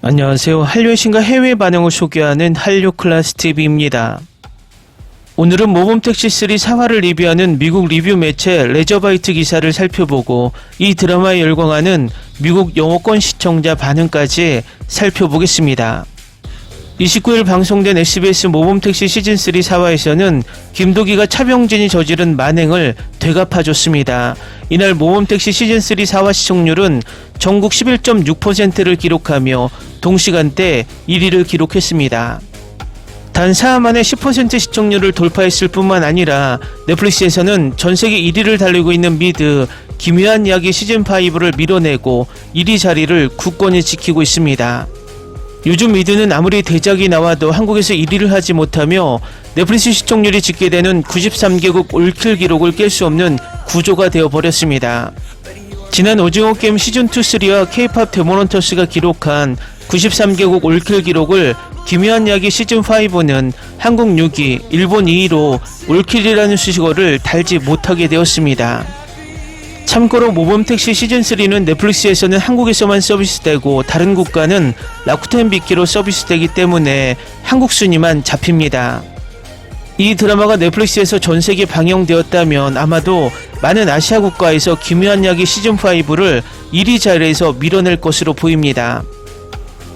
안녕하세요. 한류의 신과 해외 반응을 소개하는 한류클래스TV입니다. 오늘은 모범택시3 사화를 리뷰하는 미국 리뷰 매체 레저바이트 기사를 살펴보고 이 드라마에 열광하는 미국 영어권 시청자 반응까지 살펴보겠습니다. 29일 방송된 SBS 모범택시 시즌3 사화에서는 김도기가 차병진이 저지른 만행을 되갚아줬습니다. 이날 모범택시 시즌3 사화 시청률은 전국 11.6%를 기록하며 동시간대 1위를 기록했습니다. 단 4화 만에 10% 시청률을 돌파했을 뿐만 아니라 넷플릭스에서는 전세계 1위를 달리고 있는 미드 기묘한 이야기 시즌5를 밀어내고 1위 자리를 굳건히 지키고 있습니다. 요즘 미드는 아무리 대작이 나와도 한국에서 1위를 하지 못하며 넷플릭스 시청률이 집계되는 93개국 올킬 기록을 깰 수 없는 구조가 되어버렸습니다. 지난 오징어 게임 시즌2, 3와 K-POP 데몬헌터스가 기록한 93개국 올킬 기록을 기묘한 이야기 시즌5는 한국 6위, 일본 2위로 올킬이라는 수식어를 달지 못하게 되었습니다. 참고로 모범택시 시즌3는 넷플릭스에서는 한국에서만 서비스되고 다른 국가는 라쿠텐 빅키로 서비스되기 때문에 한국 순위만 잡힙니다. 이 드라마가 넷플릭스에서 전세계 방영되었다면 아마도 많은 아시아 국가에서 기묘한 이야기 시즌5를 1위 자리에서 밀어낼 것으로 보입니다.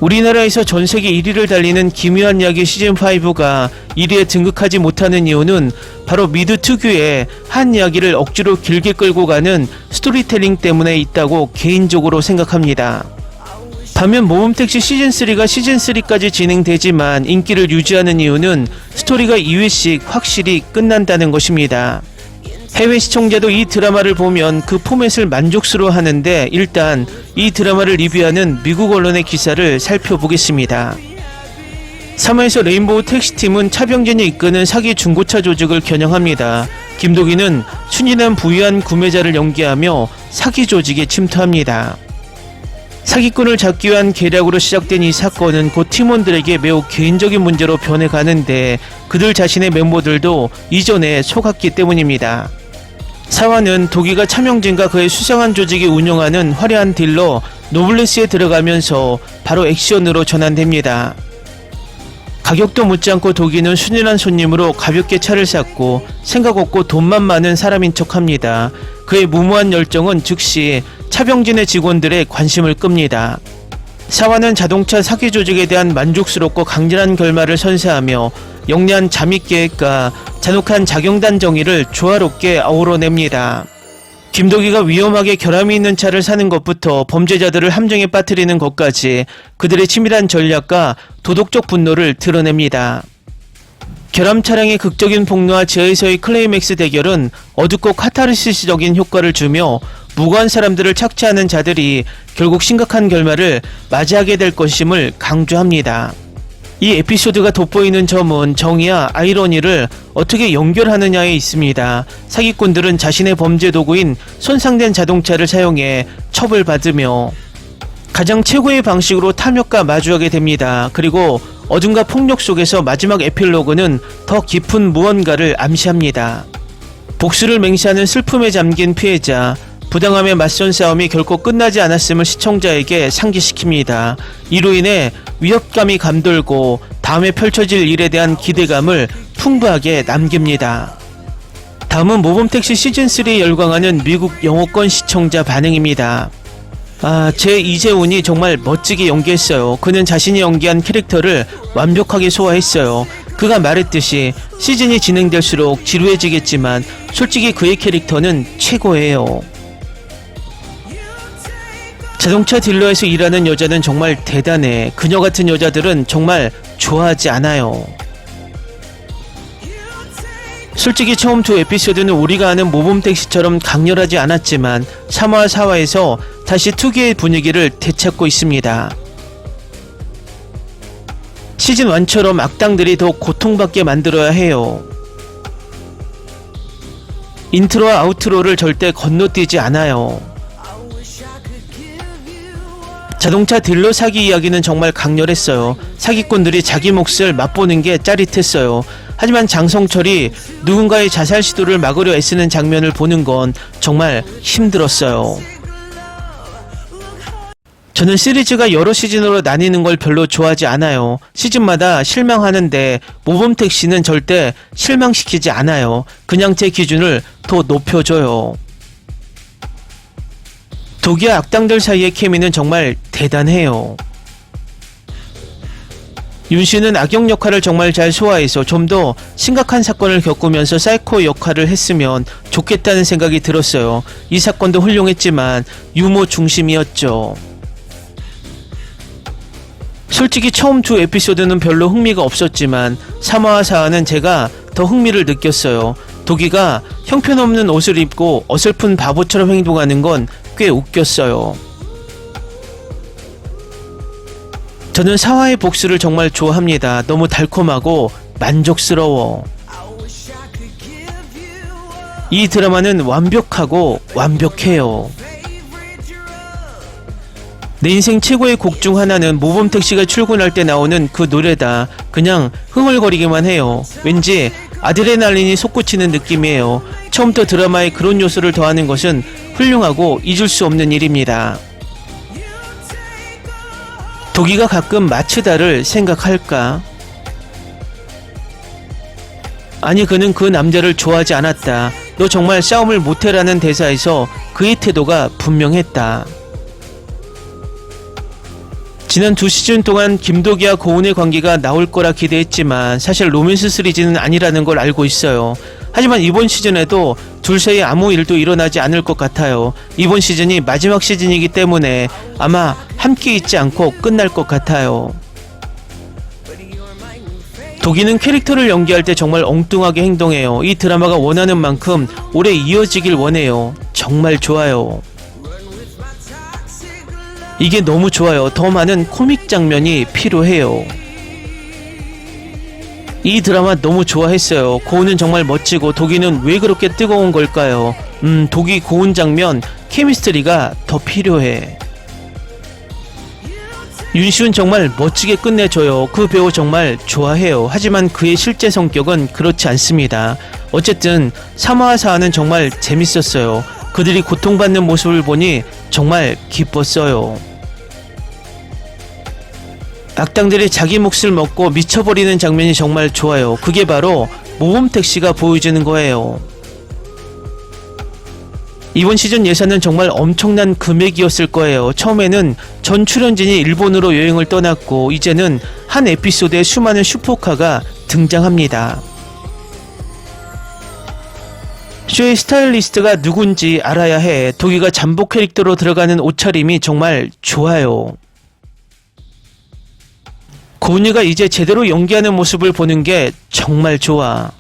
우리나라에서 전세계 1위를 달리는 기묘한 이야기 시즌5가 1위에 등극하지 못하는 이유는 바로 미드 특유의 한 이야기를 억지로 길게 끌고 가는 스토리텔링 때문에 있다고 개인적으로 생각합니다. 반면 모범택시 시즌3가 시즌3까지 진행되지만 인기를 유지하는 이유는 스토리가 2회씩 확실히 끝난다는 것입니다. 해외 시청자도 이 드라마를 보면 그 포맷을 만족스러워하는데 일단 이 드라마를 리뷰하는 미국 언론의 기사를 살펴보겠습니다. 3화에서 레인보우 택시팀은 차병진이 이끄는 사기 중고차 조직을 겨냥합니다. 김도기는 순진한 부유한 구매자를 연기하며 사기 조직에 침투합니다. 사기꾼을 잡기 위한 계략으로 시작된 이 사건은 곧 팀원들에게 매우 개인적인 문제로 변해가는데 그들 자신의 멤버들도 이전에 속았기 때문입니다. 4화는 도기가 차명진과 그의 수상한 조직이 운영하는 화려한 딜러 노블레스에 들어가면서 바로 액션으로 전환됩니다. 가격도 묻지 않고 도기는 순진한 손님으로 가볍게 차를 샀고 생각 없고 돈만 많은 사람인 척합니다. 그의 무모한 열정은 즉시 차병진의 직원들의 관심을 끕니다. 4화는 자동차 사기 조직에 대한 만족스럽고 강렬한 결말을 선사하며 영리한 잠입 계획과 잔혹한 자경단 정의를 조화롭게 어우러냅니다. 김도기가 위험하게 결함이 있는 차를 사는 것부터 범죄자들을 함정에 빠뜨리는 것까지 그들의 치밀한 전략과 도덕적 분노를 드러냅니다. 결함 차량의 극적인 폭로와 지하에서의 클라이맥스 대결은 어둡고 카타르시스적인 효과를 주며 무고한 사람들을 착취하는 자들이 결국 심각한 결말을 맞이하게 될 것임을 강조합니다. 이 에피소드가 돋보이는 점은 정의와 아이러니를 어떻게 연결하느냐에 있습니다. 사기꾼들은 자신의 범죄 도구인 손상된 자동차를 사용해 처벌받으며 가장 최고의 방식으로 탐욕과 마주하게 됩니다. 그리고 어둠과 폭력 속에서 마지막 에필로그는 더 깊은 무언가를 암시합니다. 복수를 맹세하는 슬픔에 잠긴 피해자, 부당함에 맞선 싸움이 결코 끝나지 않았음을 시청자에게 상기시킵니다. 이로 인해 위협감이 감돌고 다음에 펼쳐질 일에 대한 기대감을 풍부하게 남깁니다. 다음은 모범택시 시즌3에 열광하는 미국 영어권 시청자 반응입니다. 제 이재훈이 정말 멋지게 연기했어요. 그는 자신이 연기한 캐릭터를 완벽하게 소화했어요. 그가 말했듯이 시즌이 진행될수록 지루해지겠지만 솔직히 그의 캐릭터는 최고예요. 자동차 딜러에서 일하는 여자는 정말 대단해. 그녀 같은 여자들은 정말 좋아하지 않아요. 솔직히 처음 두 에피소드는 우리가 아는 모범택시처럼 강렬하지 않았지만 3화, 4화에서 다시 특유의 분위기를 되찾고 있습니다. 시즌 1처럼 악당들이 더 고통받게 만들어야 해요. 인트로와 아우트로를 절대 건너뛰지 않아요. 자동차 딜러 사기 이야기는 정말 강렬했어요. 사기꾼들이 자기 몫을 맛보는 게 짜릿했어요. 하지만 장성철이 누군가의 자살 시도를 막으려 애쓰는 장면을 보는 건 정말 힘들었어요. 저는 시리즈가 여러 시즌으로 나뉘는 걸 별로 좋아하지 않아요. 시즌마다 실망하는데 모범택시는 절대 실망시키지 않아요. 그냥 제 기준을 더 높여줘요. 독이와 악당들 사이의 케미는 정말 대단해요. 윤씨는 악역 역할을 정말 잘 소화해서 좀 더 심각한 사건을 겪으면서 사이코 역할을 했으면 좋겠다는 생각이 들었어요. 이 사건도 훌륭했지만 유머 중심이었죠. 솔직히 처음 두 에피소드는 별로 흥미가 없었지만 3화와 4화는 제가 더 흥미를 느꼈어요. 도기가 형편없는 옷을 입고 어설픈 바보처럼 행동하는 건 꽤 웃겼어요. 저는 4화의 복수를 정말 좋아합니다. 너무 달콤하고 만족스러워. 이 드라마는 완벽하고 완벽해요. 내 인생 최고의 곡 중 하나는 모범택시가 출근할 때 나오는 그 노래다. 그냥 흥얼거리기만 해요. 왠지 아드레날린이 솟구치는 느낌이에요. 처음부터 드라마에 그런 요소를 더하는 것은 훌륭하고 잊을 수 없는 일입니다. 도기가 가끔 마츠다를 생각할까? 아니, 그는 그 남자를 좋아하지 않았다. 너 정말 싸움을 못해라는 대사에서 그의 태도가 분명했다. 지난 2시즌 동안 김도기와 고은의 관계가 나올 거라 기대했지만 사실 로맨스 시리즈는 아니라는 걸 알고 있어요. 하지만 이번 시즌에도 둘 사이에 아무 일도 일어나지 않을 것 같아요. 이번 시즌이 마지막 시즌이기 때문에 아마 함께 있지 않고 끝날 것 같아요. 도기는 캐릭터를 연기할 때 정말 엉뚱하게 행동해요. 이 드라마가 원하는 만큼 오래 이어지길 원해요. 정말 좋아요. 이게 너무 좋아요. 더 많은 코믹 장면이 필요해요. 이 드라마 너무 좋아했어요. 고은은 정말 멋지고 도기는 왜 그렇게 뜨거운 걸까요? 도기 고은 장면 케미스트리가 더 필요해. 윤시훈 정말 멋지게 끝내줘요. 그 배우 정말 좋아해요. 하지만 그의 실제 성격은 그렇지 않습니다. 어쨌든 3화와 4화는 정말 재밌었어요. 그들이 고통받는 모습을 보니 정말 기뻤어요. 악당들이 자기 몫을 먹고 미쳐버리는 장면이 정말 좋아요. 그게 바로 모범택시가 보여주는 거예요. 이번 시즌 예산은 정말 엄청난 금액이었을 거예요. 처음에는 전 출연진이 일본으로 여행을 떠났고 이제는 한 에피소드에 수많은 슈퍼카가 등장합니다. 쇼의 스타일리스트가 누군지 알아야 해. 도기가 잠복 캐릭터로 들어가는 옷차림이 정말 좋아요. 고은이가 이제 제대로 연기하는 모습을 보는 게 정말 좋아.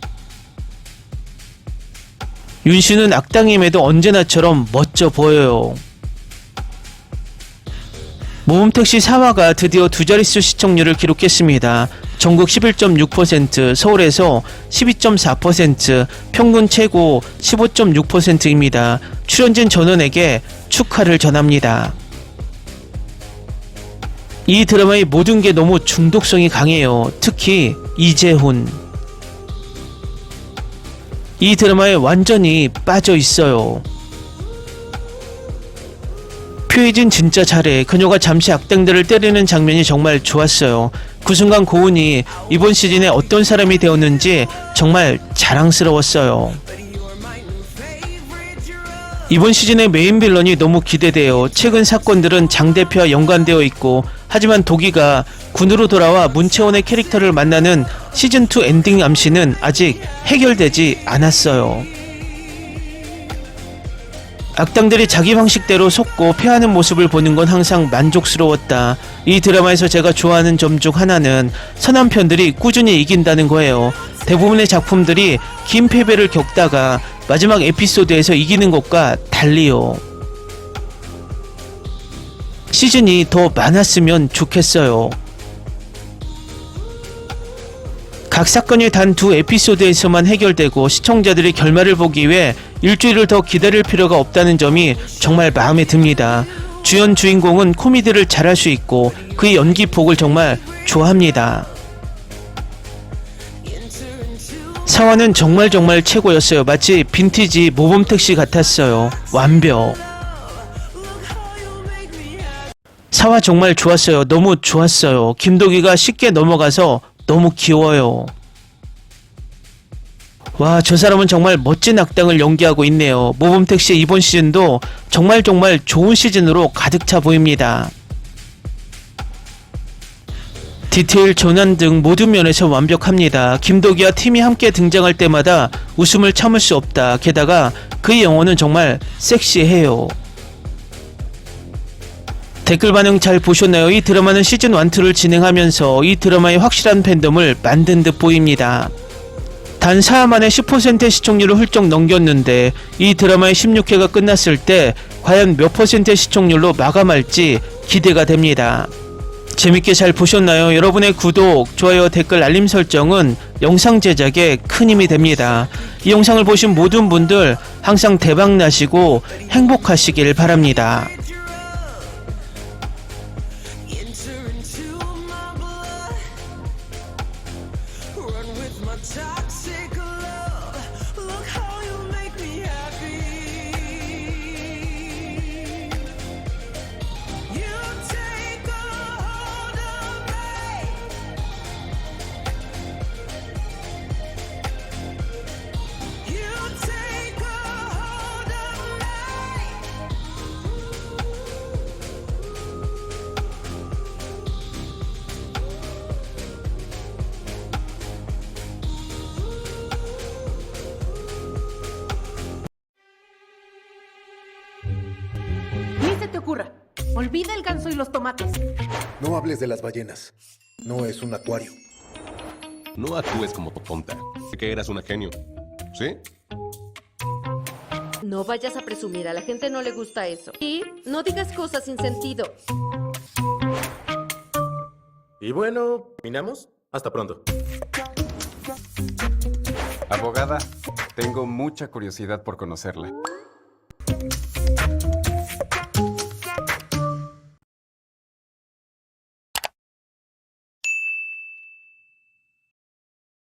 윤씨는 악당임에도 언제나처럼 멋져 보여요. 모범택시 4화가 드디어 두 자릿수 시청률을 기록했습니다. 전국 11.6%, 서울에서 12.4%, 평균 최고 15.6%입니다. 출연진 전원에게 축하를 전합니다. 이 드라마의 모든 게 너무 중독성이 강해요. 특히 이재훈. 이 드라마에 완전히 빠져 있어요. 표혜진 진짜 잘해. 그녀가 잠시 악당들을 때리는 장면이 정말 좋았어요. 그 순간 고은이 이번 시즌에 어떤 사람이 되었는지 정말 자랑스러웠어요. 이번 시즌의 메인 빌런이 너무 기대돼요. 최근 사건들은 장 대표와 연관되어 있고 하지만 도기가 군으로 돌아와 문채원의 캐릭터를 만나는 시즌2 엔딩 암시는 아직 해결되지 않았어요. 악당들이 자기 방식대로 속고 패하는 모습을 보는 건 항상 만족스러웠다. 이 드라마에서 제가 좋아하는 점 중 하나는 선한 편들이 꾸준히 이긴다는 거예요. 대부분의 작품들이 긴 패배를 겪다가 마지막 에피소드에서 이기는 것과 달리요. 시즌이 더 많았으면 좋겠어요. 각 사건이 단 두 에피소드에서만 해결되고 시청자들이 결말을 보기 위해 일주일을 더 기다릴 필요가 없다는 점이 정말 마음에 듭니다. 주연 주인공은 코미디를 잘할 수 있고 그의 연기 폭을 정말 좋아합니다. 4화는 정말 최고였어요. 마치 빈티지 모범택시 같았어요. 완벽. 사화 정말 좋았어요. 너무 좋았어요. 김도기가 쉽게 넘어가서 너무 귀여워요. 와, 저 사람은 정말 멋진 악당을 연기하고 있네요. 모범택시 이번 시즌도 정말 좋은 시즌으로 가득 차 보입니다. 디테일, 전환 등 모든 면에서 완벽합니다. 김도기와 팀이 함께 등장할 때마다 웃음을 참을 수 없다. 게다가 그의 영혼은 정말 섹시해요. 댓글 반응 잘 보셨나요? 이 드라마는 시즌 1, 2를 진행하면서 이 드라마의 확실한 팬덤을 만든 듯 보입니다. 단 4화 만에 10%의 시청률을 훌쩍 넘겼는데 이 드라마의 16회가 끝났을 때 과연 몇 %의 시청률로 마감할지 기대가 됩니다. 재밌게 잘 보셨나요? 여러분의 구독, 좋아요, 댓글, 알림 설정은 영상 제작에 큰 힘이 됩니다. 이 영상을 보신 모든 분들 항상 대박 나시고 행복하시길 바랍니다. Ni se te ocurra. Olvida el ganso y los tomates. No hables de las ballenas. No es un acuario. No actúes como tonta. Sé que eras una genio. ¿Sí? No vayas a presumir, a la gente no le gusta eso. Y no digas cosas sin sentido. Y bueno, ¿terminamos? Hasta pronto. Abogada, tengo mucha curiosidad por conocerla.